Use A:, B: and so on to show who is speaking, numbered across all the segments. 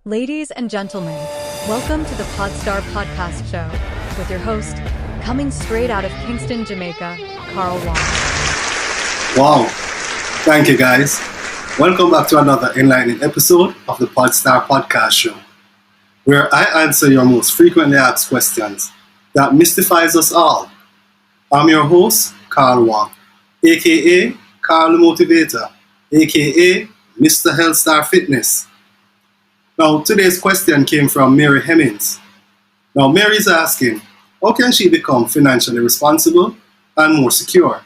A: Ladies and gentlemen, welcome to the Podstar podcast show with your host, coming straight out of Kingston, Jamaica, Carl Wong.
B: Wow, thank you guys. Welcome back to another enlightening episode of the Podstar podcast show, where I answer your most frequently asked questions that mystifies us all. I'm your host, Carl Wong, aka Carl the Motivator, aka Mr. Healthstar Fitness. Now, today's question came from Mary Hemmings. Now, Mary is asking, how can she become financially responsible and more secure?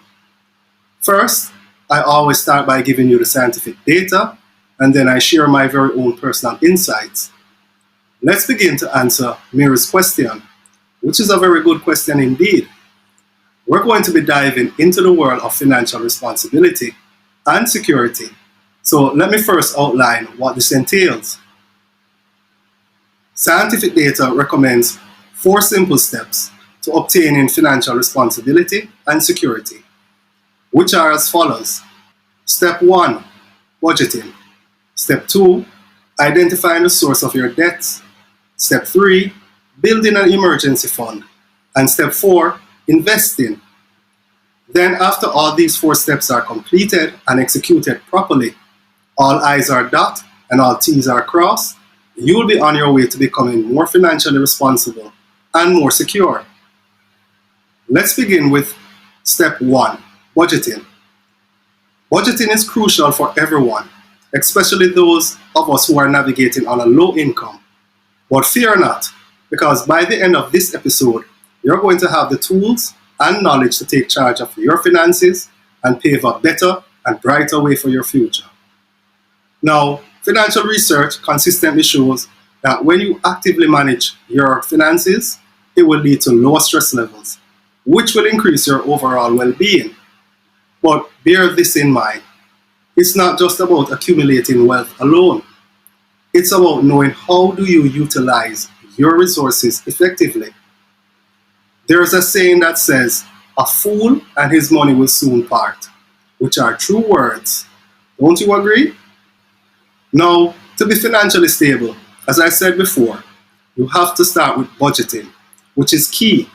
B: First, I always start by giving you the scientific data, and then I share my very own personal insights. Let's begin to answer Mary's question, which is a very good question indeed. We're going to be diving into the world of financial responsibility and security. So let me first outline what this entails. Scientific data recommends 4 simple steps to obtaining financial responsibility and security, which are as follows. Step 1, budgeting. Step 2, identifying the source of your debts. Step 3, building an emergency fund. And step 4, investing. Then after all these 4 steps are completed and executed properly, all I's are dotted and all T's are crossed, you will be on your way to becoming more financially responsible and more secure. Let's begin with step 1, budgeting. Budgeting is crucial for everyone, especially those of us who are navigating on a low income. But fear not, because by the end of this episode, you're going to have the tools and knowledge to take charge of your finances and pave a better and brighter way for your future. Now, financial research consistently shows that when you actively manage your finances, it will lead to lower stress levels, which will increase your overall well-being. But bear this in mind, it's not just about accumulating wealth alone. It's about knowing how do you utilize your resources effectively. There is a saying that says, a fool and his money will soon part, which are true words. Don't you agree? Now, to be financially stable, as I said before, you have to start with budgeting, which is key.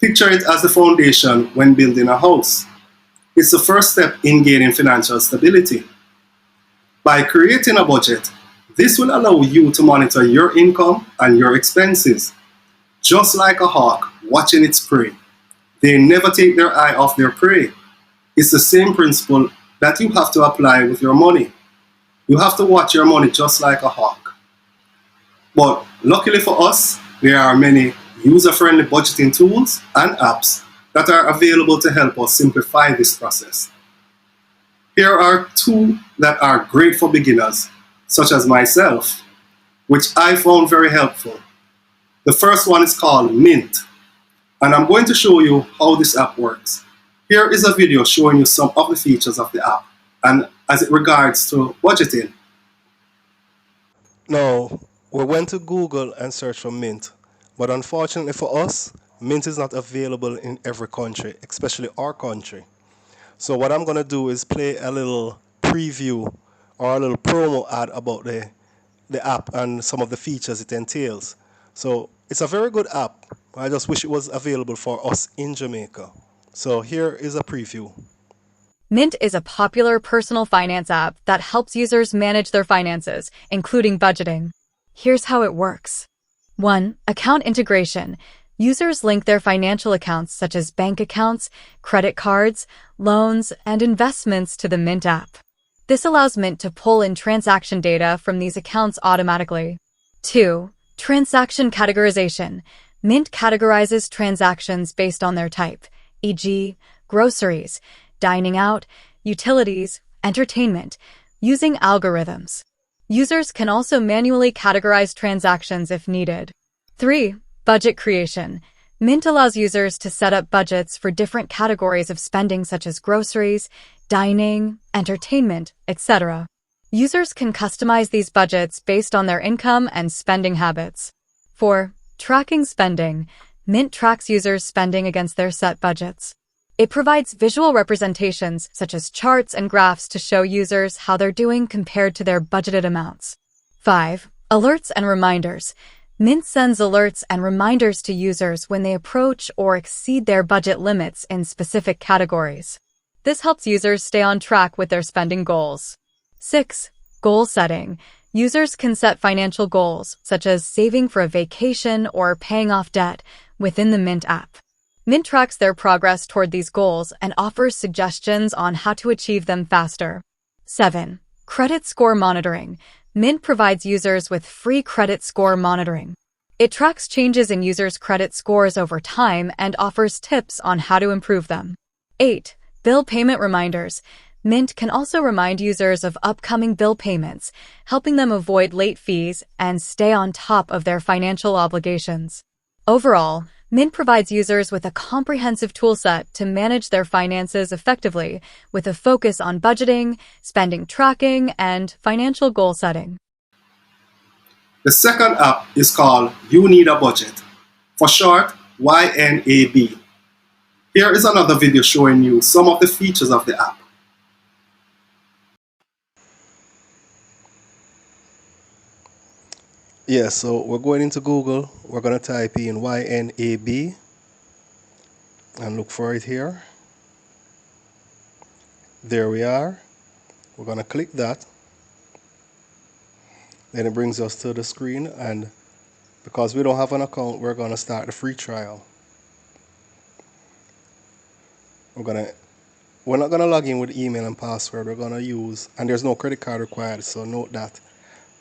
B: Picture it as the foundation when building a house. It's the first step in gaining financial stability. By creating a budget, this will allow you to monitor your income and your expenses. Just like a hawk watching its prey, they never take their eye off their prey. It's the same principle that you have to apply with your money. You have to watch your money just like a hawk. But luckily for us, there are many user-friendly budgeting tools and apps that are available to help us simplify this process. Here are 2 that are great for beginners, such as myself, which I found very helpful. The first one is called Mint, and I'm going to show you how this app works. Here is a video showing you some of the features of the app and as it regards to budgeting.
C: Now, we went to Google and searched for Mint, but unfortunately for us, Mint is not available in every country, especially our country. So what I'm going to do is play a little preview or a little promo ad about the app and some of the features it entails. So it's a very good app. I just wish it was available for us in Jamaica. So here is a preview.
A: Mint is a popular personal finance app that helps users manage their finances, including budgeting. Here's how it works. 1. Account integration. Users link their financial accounts such as bank accounts, credit cards, loans, and investments to the Mint app. This allows Mint to pull in transaction data from these accounts automatically. 2. Transaction categorization. Mint categorizes transactions based on their type, e.g., groceries, dining out, utilities, entertainment, using algorithms. Users can also manually categorize transactions if needed. 3. Budget creation. Mint allows users to set up budgets for different categories of spending such as groceries, dining, entertainment, etc. Users can customize these budgets based on their income and spending habits. 4. Tracking spending. Mint tracks users' spending against their set budgets. It provides visual representations such as charts and graphs to show users how they're doing compared to their budgeted amounts. 5. Alerts and reminders. Mint sends alerts and reminders to users when they approach or exceed their budget limits in specific categories. This helps users stay on track with their spending goals. 6. Goal setting. Users can set financial goals, such as saving for a vacation or paying off debt, within the Mint app. Mint tracks their progress toward these goals and offers suggestions on how to achieve them faster. 7. Credit score monitoring. Mint provides users with free credit score monitoring. It tracks changes in users' credit scores over time and offers tips on how to improve them. 8. Bill payment reminders. Mint can also remind users of upcoming bill payments, helping them avoid late fees and stay on top of their financial obligations. Overall, Mint provides users with a comprehensive toolset to manage their finances effectively, with a focus on budgeting, spending tracking, and financial goal setting.
B: The second app is called You Need a Budget, for short, YNAB. Here is another video showing you some of the features of the app.
C: Yeah, so we're going into Google. We're going to type in YNAB and look for it here. There we are. We're going to click that. Then it brings us to the screen, and because we don't have an account, we're going to start the free trial. We're not going to log in with email and password. We're going to use, and there's no credit card required, so note that.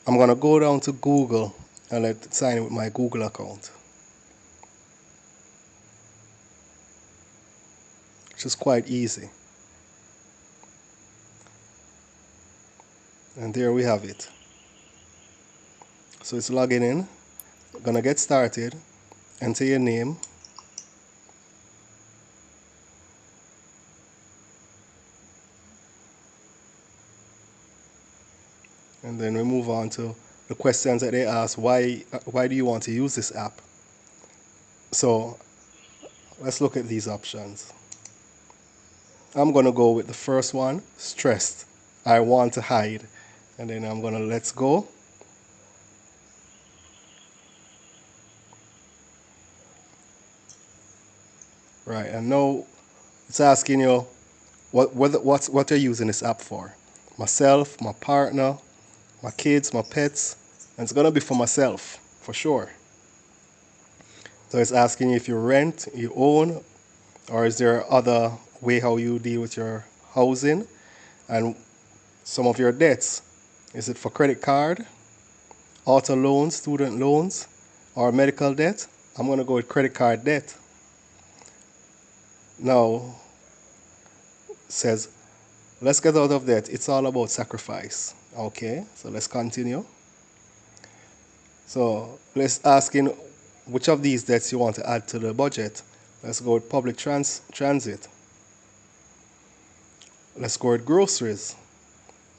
C: I'm going to go down to Google and let's sign in with my Google account, which is quite easy. And there we have it. So it's logging in. We're going to get started. Enter your name. And then we move on to the questions that they ask. Why do you want to use this app? So let's look at these options. I'm going to go with the first one, stressed. I want to hide. And then I'm going to let's go. Right, and now it's asking you what you're using this app for. Myself, my partner, my kids, my pets, and it's gonna be for myself, for sure. So it's asking you if you rent, you own, or is there other way how you deal with your housing and some of your debts. Is it for credit card, auto loans, student loans, or medical debt? I'm gonna go with credit card debt. Now, it says, let's get out of debt. It's all about sacrifice. Okay, so let's continue. So let's asking which of these debts you want to add to the budget. Let's go with public transit. Let's go with groceries.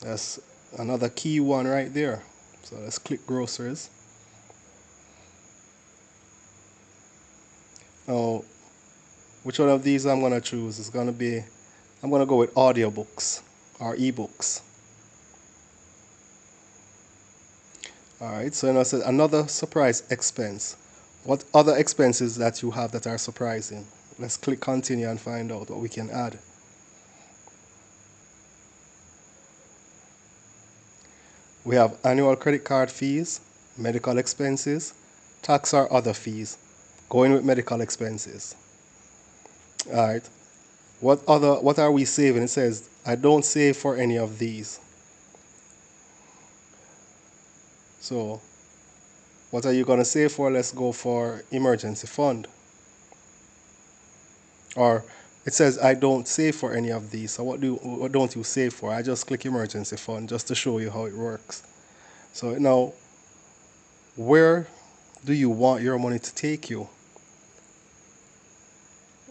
C: That's another key one right there. So let's click groceries. Now, which one of these I'm going to choose is going to be, I'm going to go with audiobooks or ebooks. Alright, so now it says another surprise expense. What other expenses that you have that are surprising? Let's click continue and find out what we can add. We have annual credit card fees, medical expenses, tax or other fees. Going with medical expenses. Alright. What are we saving? It says I don't save for any of these. So what are you going to save for? Let's go for emergency fund. Or it says I don't save for any of these. So what don't you save for? I just click emergency fund just to show you how it works. So now, where do you want your money to take you?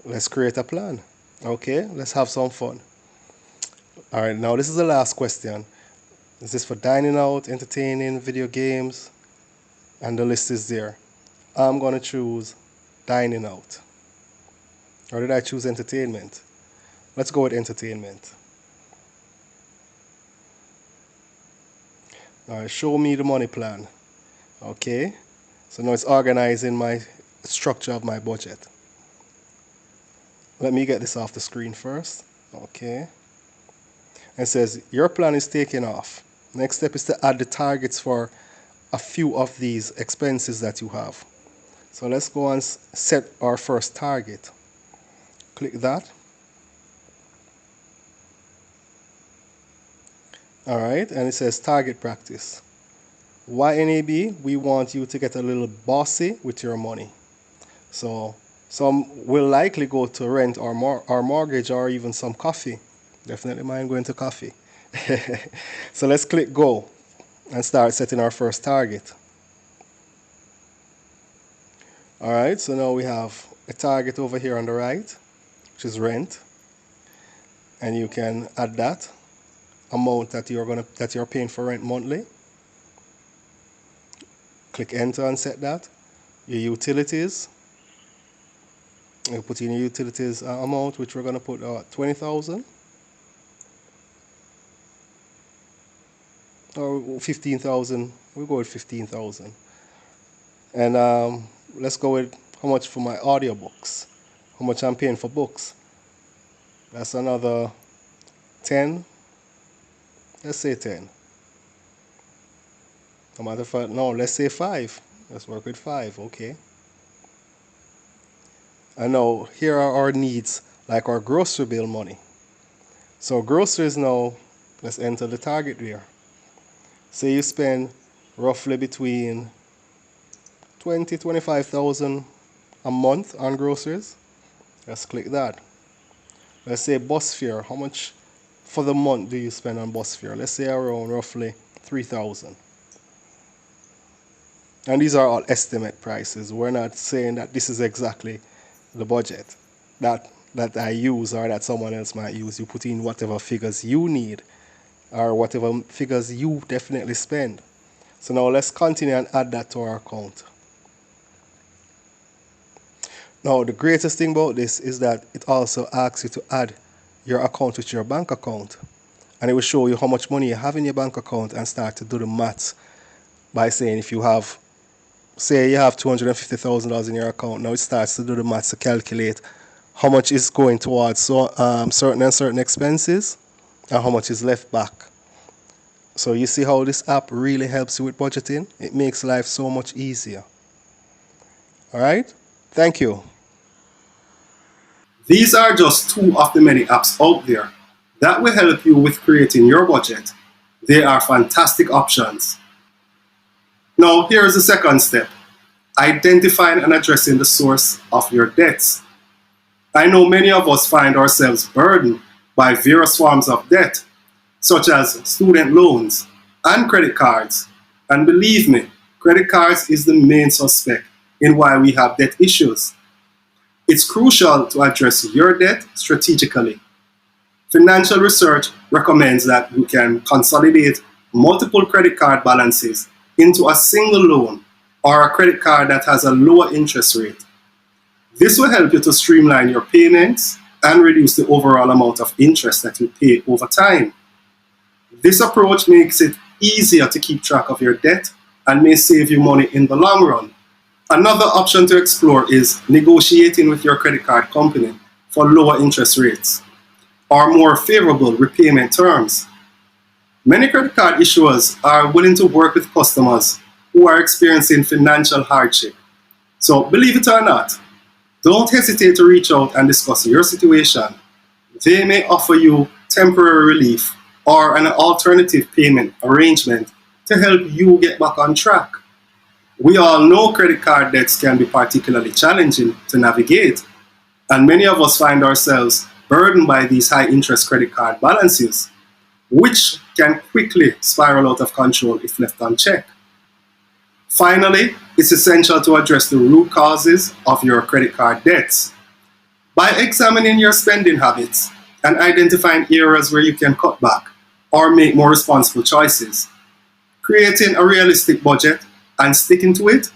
C: Let's create a plan. Okay, let's have some fun. All right, now this is the last question. Is this for dining out, entertaining, video games? And the list is there. I'm going to choose dining out. Or did I choose entertainment? Let's go with entertainment. All right, show me the money plan. Okay, so now it's organizing my structure of my budget. Let me get this off the screen first. Okay. And it says your plan is taking off. Next step is to add the targets for a few of these expenses that you have. So let's go and set our first target. Click that. All right, and it says target practice. YNAB, we want you to get a little bossy with your money. So some will likely go to rent or mortgage or even some coffee. Definitely mind going to coffee. So let's click go and start setting our first target. All right, so now we have a target over here on the right, which is rent. And you can add that amount that you're paying for rent monthly. Click enter and set that. Your utilities. You put in your utilities amount, which we're going to put 20,000 or 15,000. We'll go with 15,000. And let's go with how much for my audiobooks. How much I'm paying for books. That's another 10. Let's say 10. No matter of fact, no, let's say 5. Let's work with 5, okay. And now here are our needs, like our grocery bill money. So groceries now, let's enter the target there. Say you spend roughly between 25,000 a month on groceries. Let's click that. Let's say bus fare. How much for the month do you spend on bus fare? Let's say around roughly 3,000. And these are all estimate prices. We're not saying that this is exactly the budget that I use or that someone else might use. You put in whatever figures you need or whatever figures you definitely spend. So now let's continue and add that to our account. Now the greatest thing about this is that it also asks you to add your account with your bank account. And it will show you how much money you have in your bank account and start to do the maths by saying if you have, say you have $250,000 in your account, now it starts to do the maths to calculate how much is going towards certain expenses and how much is left back. So you see how this app really helps you with budgeting? It makes life so much easier. All right? Thank you.
B: These are just 2 of the many apps out there that will help you with creating your budget. They are fantastic options. Now, here is the second step. Identifying and addressing the source of your debts. I know many of us find ourselves burdened by various forms of debt, such as student loans and credit cards. And believe me, credit cards is the main suspect in why we have debt issues. It's crucial to address your debt strategically. Financial research recommends that you can consolidate multiple credit card balances into a single loan or a credit card that has a lower interest rate. This will help you to streamline your payments and reduce the overall amount of interest that you pay over time. This approach makes it easier to keep track of your debt and may save you money in the long run. Another option to explore is negotiating with your credit card company for lower interest rates or more favorable repayment terms. Many credit card issuers are willing to work with customers who are experiencing financial hardship. So believe it or not, don't hesitate to reach out and discuss your situation. They may offer you temporary relief or an alternative payment arrangement to help you get back on track. We all know credit card debts can be particularly challenging to navigate, and many of us find ourselves burdened by these high interest credit card balances, which can quickly spiral out of control if left unchecked. Finally, it's essential to address the root causes of your credit card debts. By examining your spending habits and identifying areas where you can cut back or make more responsible choices, creating a realistic budget and sticking to it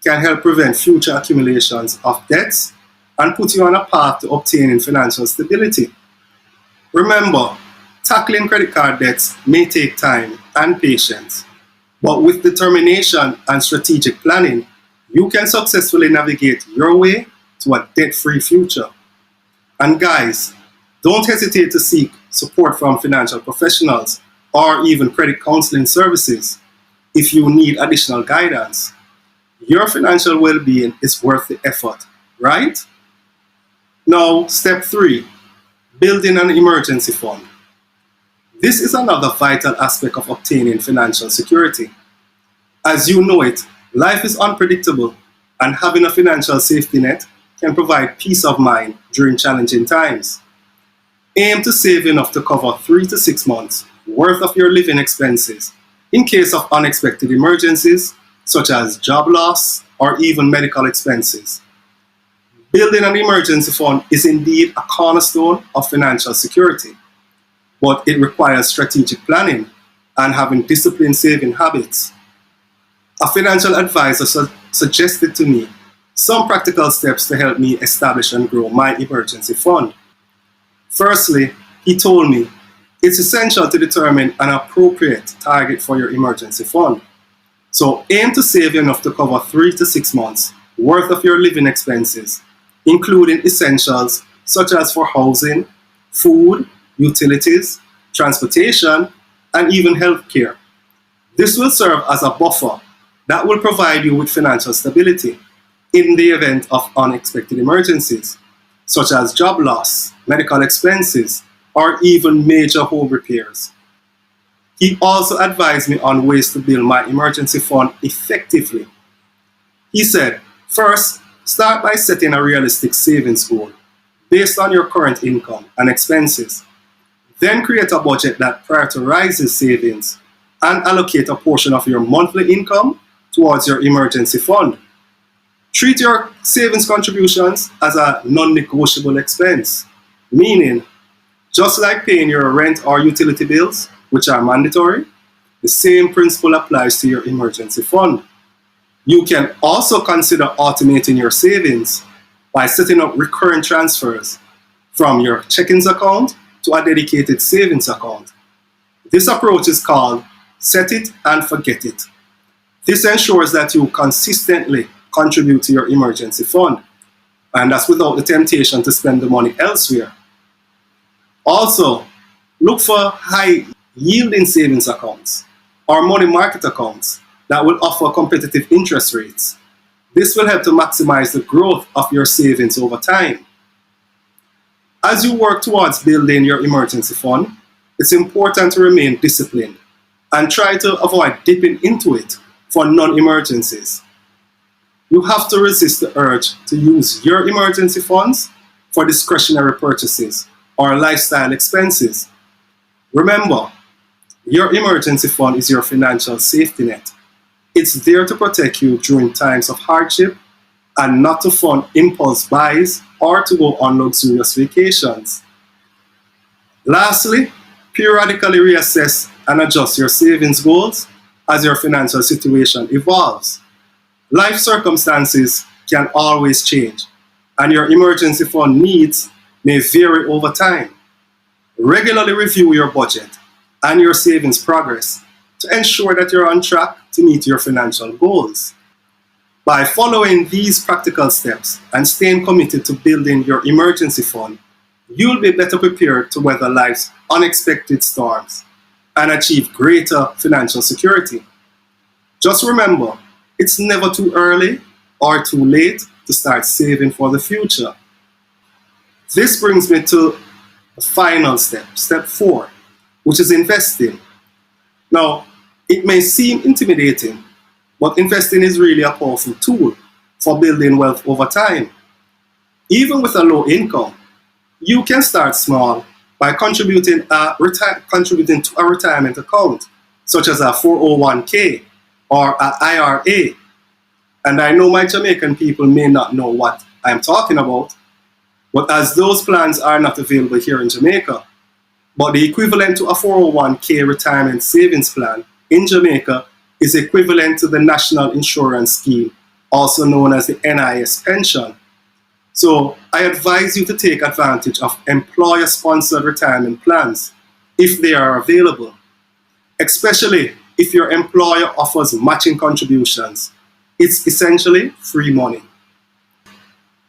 B: can help prevent future accumulations of debts and put you on a path to obtaining financial stability. Remember, tackling credit card debts may take time and patience, But with determination and strategic planning, you can successfully navigate your way to a debt-free future. And guys, don't hesitate to seek support from financial professionals or even credit counseling services if you need additional guidance. Your financial well-being is worth the effort, right? Now, step 3, building an emergency fund. This is another vital aspect of obtaining financial security. As you know it, life is unpredictable, and having a financial safety net can provide peace of mind during challenging times. Aim to save enough to cover 3 to 6 months worth of your living expenses in case of unexpected emergencies such as job loss or even medical expenses. Building an emergency fund is indeed a cornerstone of financial security, but it requires strategic planning and having disciplined saving habits. A financial advisor suggested to me some practical steps to help me establish and grow my emergency fund. Firstly, he told me it's essential to determine an appropriate target for your emergency fund. So aim to save enough to cover 3 to 6 months worth of your living expenses, including essentials such as for housing, food, utilities, transportation, and even healthcare. This will serve as a buffer that will provide you with financial stability in the event of unexpected emergencies, such as job loss, medical expenses, or even major home repairs. He also advised me on ways to build my emergency fund effectively. He said, first, start by setting a realistic savings goal based on your current income and expenses. Then create a budget that prioritizes savings and allocate a portion of your monthly income towards your emergency fund. Treat your savings contributions as a non-negotiable expense, meaning just like paying your rent or utility bills, which are mandatory, the same principle applies to your emergency fund. You can also consider automating your savings by setting up recurring transfers from your checkings account to a dedicated savings account. This approach is called set it and forget it. This ensures that you consistently contribute to your emergency fund, and that's without the temptation to spend the money elsewhere. Also, look for high yielding savings accounts or money market accounts that will offer competitive interest rates. This will help to maximize the growth of your savings over time. As you work towards building your emergency fund, it's important to remain disciplined and try to avoid dipping into it for non-emergencies. You have to resist the urge to use your emergency funds for discretionary purchases or lifestyle expenses. Remember, your emergency fund is your financial safety net. It's there to protect you during times of hardship and not to fund impulse buys or to go on luxurious vacations. Lastly, periodically reassess and adjust your savings goals as your financial situation evolves. Life circumstances can always change, and your emergency fund needs may vary over time. Regularly review your budget and your savings progress to ensure that you're on track to meet your financial goals. By following these practical steps and staying committed to building your emergency fund, you'll be better prepared to weather life's unexpected storms and achieve greater financial security. Just remember, it's never too early or too late to start saving for the future. This brings me to the final step, step 4, which is investing. Now, it may seem intimidating, but investing is really a powerful tool for building wealth over time. Even with a low income, you can start small by contributing to a retirement account, such as a 401k or an IRA. And I know my Jamaican people may not know what I'm talking about, but as those plans are not available here in Jamaica, but the equivalent to a 401k retirement savings plan in Jamaica is equivalent to the National Insurance Scheme, also known as the NIS pension. So I advise you to take advantage of employer-sponsored retirement plans if they are available, especially if your employer offers matching contributions. It's essentially free money.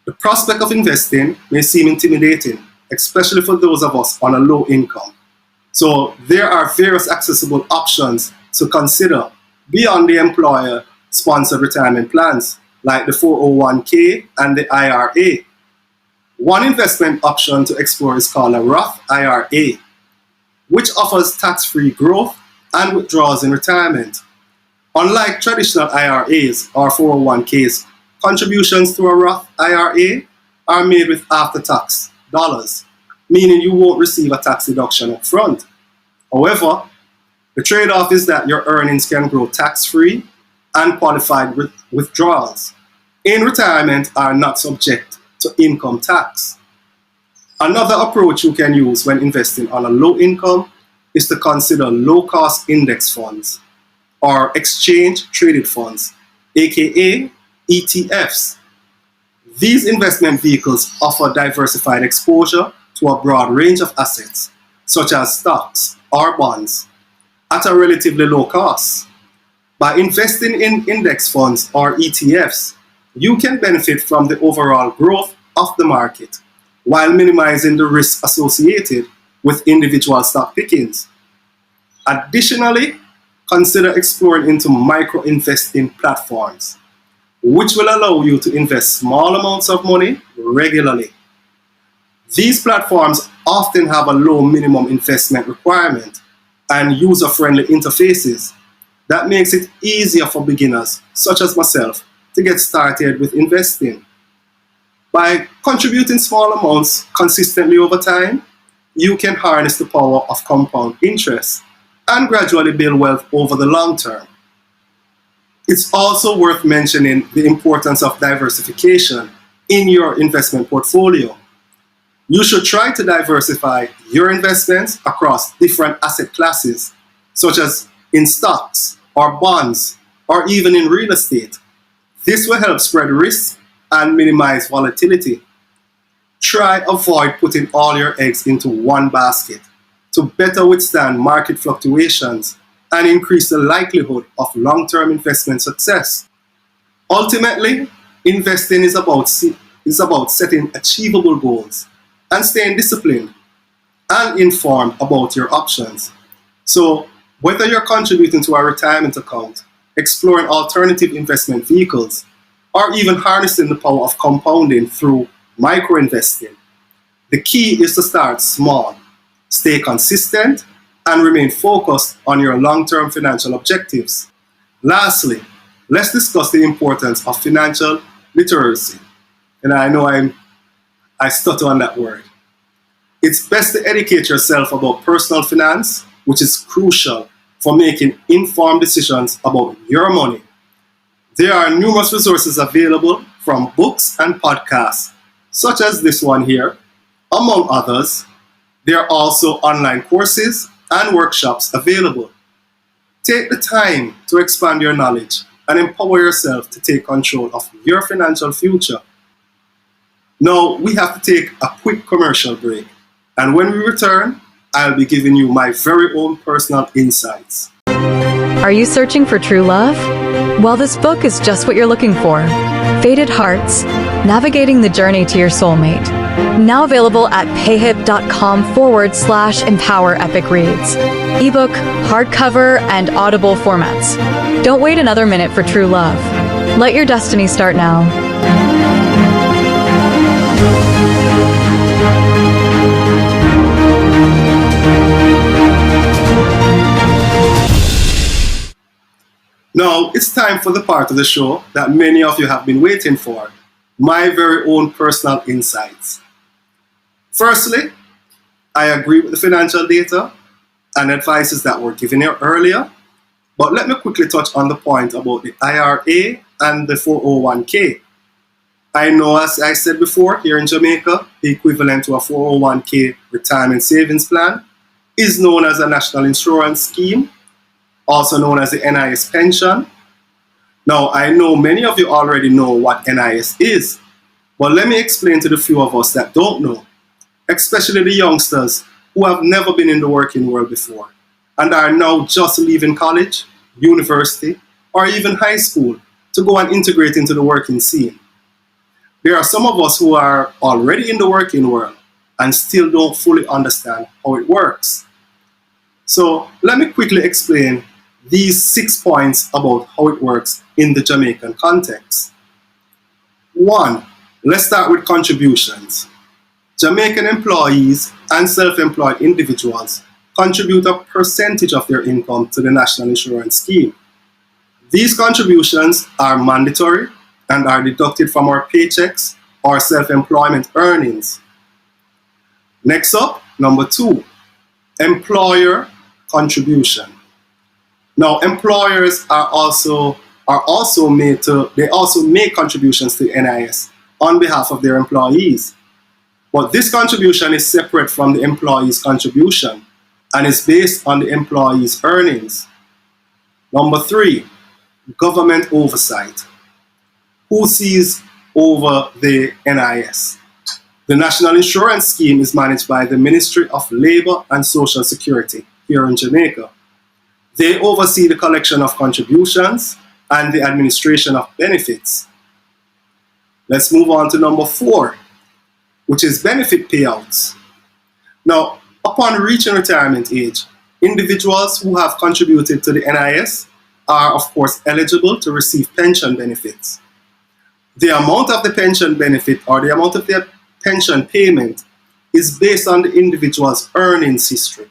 B: The prospect of investing may seem intimidating, especially for those of us on a low income. So there are various accessible options to consider beyond the employer-sponsored retirement plans, like the 401k and the IRA. One investment option to explore is called a Roth IRA, which offers tax-free growth and withdrawals in retirement. Unlike traditional IRAs or 401ks, contributions to a Roth IRA are made with after-tax dollars, meaning you won't receive a tax deduction up front. However, the trade-off is that your earnings can grow tax-free and qualified withdrawals in retirement are not subject to income tax. Another approach you can use when investing on a low income is to consider low-cost index funds or exchange-traded funds, aka ETFs. These investment vehicles offer diversified exposure to a broad range of assets, such as stocks or bonds, at a relatively low cost. By investing in index funds or ETFs, you can benefit from the overall growth of the market while minimizing the risk associated with individual stock pickings. Additionally, consider exploring into micro-investing platforms, which will allow you to invest small amounts of money regularly. These platforms often have a low minimum investment requirement and user-friendly interfaces that makes it easier for beginners, such as myself, to get started with investing. By contributing small amounts consistently over time, you can harness the power of compound interest and gradually build wealth over the long term. It's also worth mentioning the importance of diversification in your investment portfolio. You should try to diversify your investments across different asset classes, such as in stocks or bonds or even in real estate. This will help spread risk and minimize volatility. Try avoid putting all your eggs into one basket to better withstand market fluctuations and increase the likelihood of long-term investment success. Ultimately, investing is about setting achievable goals and staying disciplined and informed about your options. So, whether you're contributing to a retirement account, exploring alternative investment vehicles, or even harnessing the power of compounding through micro-investing, the key is to start small, stay consistent, and remain focused on your long-term financial objectives. Lastly, let's discuss the importance of financial literacy. And I know I stutter on that word. It's best to educate yourself about personal finance, which is crucial for making informed decisions about your money. There are numerous resources available from books and podcasts, such as this one here, among others. There are also online courses and workshops available. Take the time to expand your knowledge and empower yourself to take control of your financial future. Now, we have to take a quick commercial break, and when we return, I'll be giving you my very own personal insights.
A: Are you searching for true love? Well, this book is just what you're looking for. Fated Hearts, Navigating the Journey to Your Soulmate. Now available at payhip.com/empower epic reads. Ebook, hardcover, and audible formats. Don't wait another minute for true love. Let your destiny start now.
B: Now, it's time for the part of the show that many of you have been waiting for, my very own personal insights. Firstly, I agree with the financial data and advices that were given here earlier, but let me quickly touch on the point about the IRA and the 401k. I know, as I said before, here in Jamaica, the equivalent to a 401k retirement savings plan is known as a national insurance scheme, also known as the NIS pension. Now, I know many of you already know what NIS is, but let me explain to the few of us that don't know, especially the youngsters who have never been in the working world before and are now just leaving college university, or even high school to go and integrate into the working scene. There are some of us who are already in the working world and still don't fully understand how it works. So let me quickly explain these 6 points about how it works in the Jamaican context. 1. Let's start with contributions. Jamaican employees and self-employed individuals contribute a percentage of their income to the National Insurance Scheme. These contributions are mandatory and are deducted from our paychecks or self-employment earnings. Next up, number 2, employer contribution. Now, employers are also make contributions to NIS on behalf of their employees. But this contribution is separate from the employee's contribution and is based on the employee's earnings. Number 3, government oversight. Who sees over the NIS? The National Insurance Scheme is managed by the Ministry of Labour and Social Security here in Jamaica. They oversee the collection of contributions and the administration of benefits. Let's move on to number 4, which is benefit payouts. Now, upon reaching retirement age, individuals who have contributed to the NIS are, of course, eligible to receive pension benefits. The amount of the pension benefit or the amount of their pension payment is based on the individual's earnings history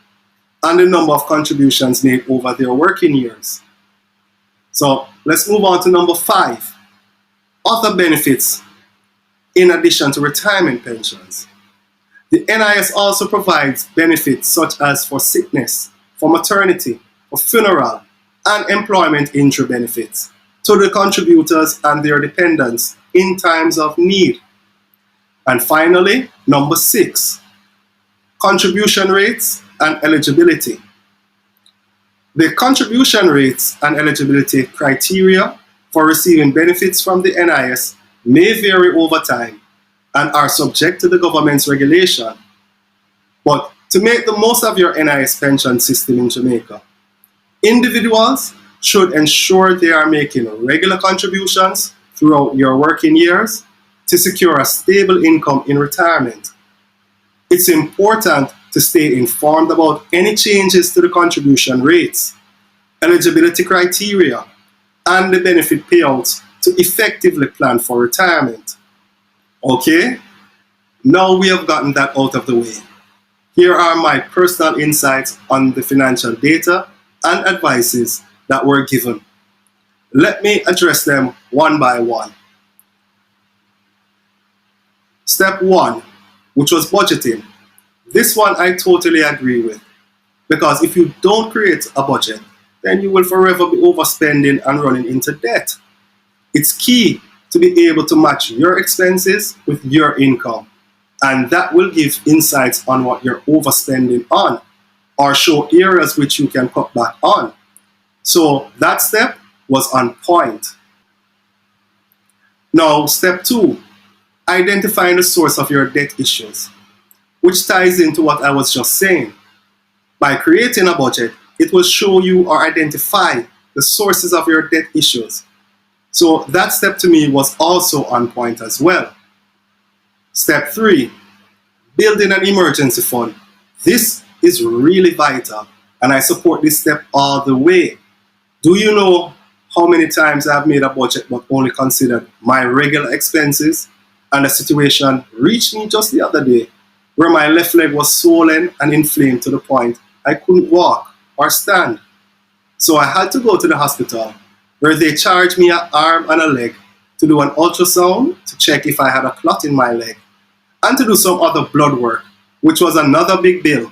B: and the number of contributions made over their working years. So let's move on to number 5, other benefits in addition to retirement pensions. The NIS also provides benefits such as for sickness, for maternity, for funeral, and employment injury benefits to the contributors and their dependents in times of need. And finally, number 6, contribution rates and eligibility. The contribution rates and eligibility criteria for receiving benefits from the NIS may vary over time and are subject to the government's regulation. But to make the most of your NIS pension system in Jamaica, individuals should ensure they are making regular contributions throughout your working years to secure a stable income in retirement. It's important to stay informed about any changes to the contribution rates, eligibility criteria, and the benefit payouts to effectively plan for retirement. Okay, now we have gotten that out of the way. Here are my personal insights on the financial data and advices that were given. Let me address them one by one. Step 1, which was budgeting. This one I totally agree with, because if you don't create a budget, then you will forever be overspending and running into debt. It's key to be able to match your expenses with your income, and that will give insights on what you're overspending on or show areas which you can cut back on. So that step was on point. Now, step 2, identifying the source of your debt issues, which ties into what I was just saying. By creating a budget, it will show you or identify the sources of your debt issues. So that step to me was also on point as well. Step 3, building an emergency fund. This is really vital, and I support this step all the way. Do you know how many times I've made a budget but only considered my regular expenses? And a situation reached me just the other day where my left leg was swollen and inflamed to the point I couldn't walk or stand. So I had to go to the hospital, where they charged me an arm and a leg to do an ultrasound to check if I had a clot in my leg, and to do some other blood work, which was another big bill.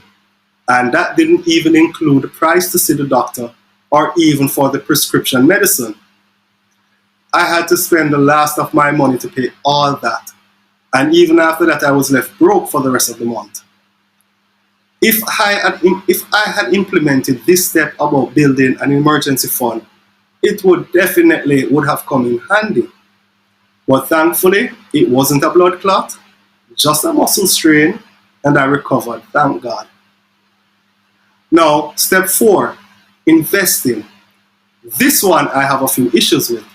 B: And that didn't even include the price to see the doctor or even for the prescription medicine. I had to spend the last of my money to pay all that. And even after that, I was left broke for the rest of the month. If I had implemented this step about building an emergency fund, it would have come in handy. But thankfully, it wasn't a blood clot, just a muscle strain, and I recovered, thank God. Now, step 4, investing. This one I have a few issues with,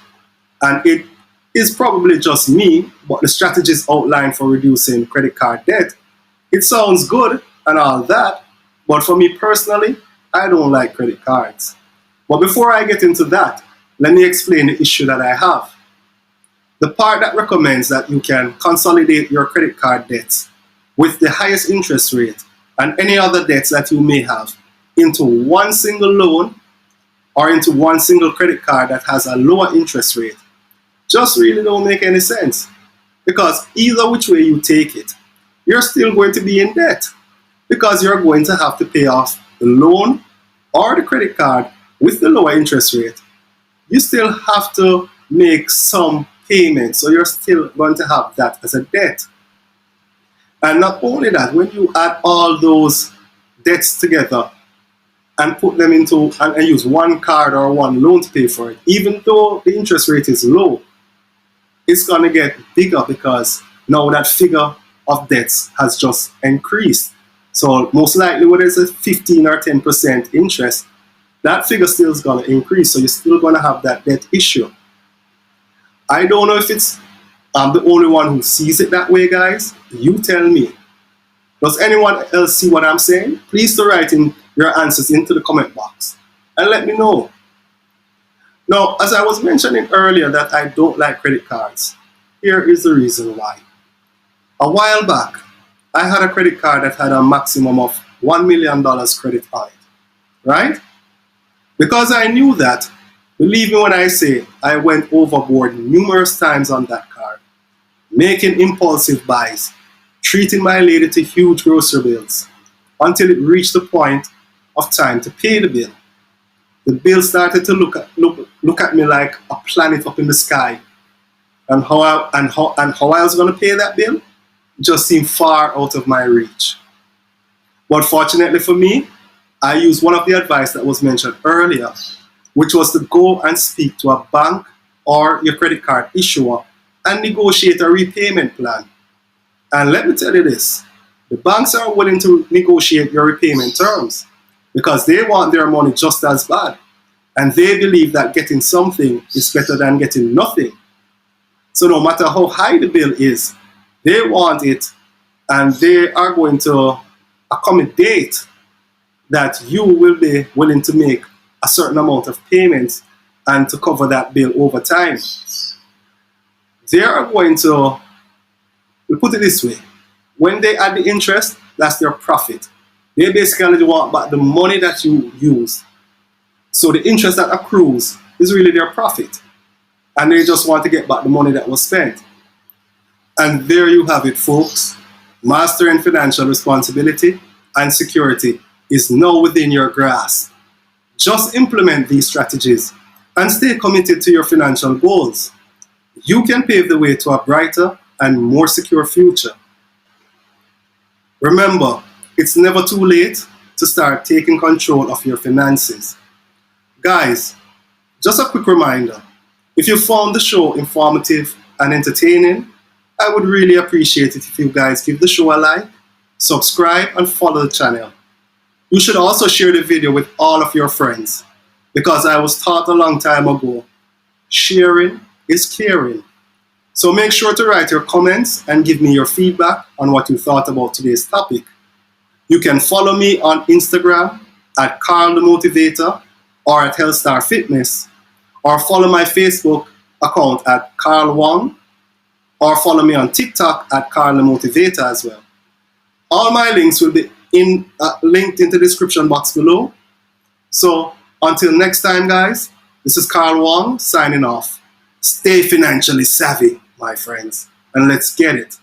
B: and it is probably just me, but the strategies outlined for reducing credit card debt, it sounds good and all that, but for me personally, I don't like credit cards. But before I get into that, let me explain the issue that I have. The part that recommends that you can consolidate your credit card debts with the highest interest rate and any other debts that you may have into one single loan or into one single credit card that has a lower interest rate just really don't make any sense. Because either which way you take it, you're still going to be in debt because you're going to have to pay off the loan or the credit card with the lower interest rate. You still have to make some payments, so you're still going to have that as a debt. And not only that, when you add all those debts together and put them into and use one card or one loan to pay for it, even though the interest rate is low, it's going to get bigger because now that figure of debts has just increased. So most likely whether it's a 15 or 10% interest, that figure still is going to increase. So you're still going to have that debt issue. I don't know if I'm the only one who sees it that way, guys. You tell me. Does anyone else see what I'm saying? Please do write in your answers into the comment box and let me know. Now, as I was mentioning earlier that I don't like credit cards, here is the reason why. A while back, I had a credit card that had a maximum of $1 million credit on it, right? Because I knew that, believe me when I say I went overboard numerous times on that card, making impulsive buys, treating my lady to huge grocery bills, until it reached the point of time to pay the bill. The bill started to look at me like a planet up in the sky. And how I was going to pay that bill just seemed far out of my reach. But fortunately for me, I used one of the advice that was mentioned earlier, which was to go and speak to a bank or your credit card issuer and negotiate a repayment plan. And let me tell you this, the banks are willing to negotiate your repayment terms because they want their money just as bad. And they believe that getting something is better than getting nothing. So no matter how high the bill is, they want it and they are going to accommodate that you will be willing to make a certain amount of payments and to cover that bill over time. They are going to, we'll put it this way, when they add the interest, that's their profit. They basically want back the money that you use. So the interest that accrues is really their profit. And they just want to get back the money that was spent. And there you have it, folks. Mastering financial responsibility and security is now within your grasp. Just implement these strategies and stay committed to your financial goals. You can pave the way to a brighter and more secure future. Remember, it's never too late to start taking control of your finances. Guys, just a quick reminder, if you found the show informative and entertaining, I would really appreciate it if you guys give the show a like, subscribe and follow the channel. You should also share the video with all of your friends because I was taught a long time ago, sharing is caring. So make sure to write your comments and give me your feedback on what you thought about today's topic. You can follow me on Instagram at Carl the Motivator or at Hellstar Fitness, or follow my Facebook account at Carl Wong, or follow me on TikTok at Carl the Motivator as well. All my links will be linked in the description box below. So until next time, guys, this is Carl Wong signing off. Stay financially savvy, my friends, and let's get it.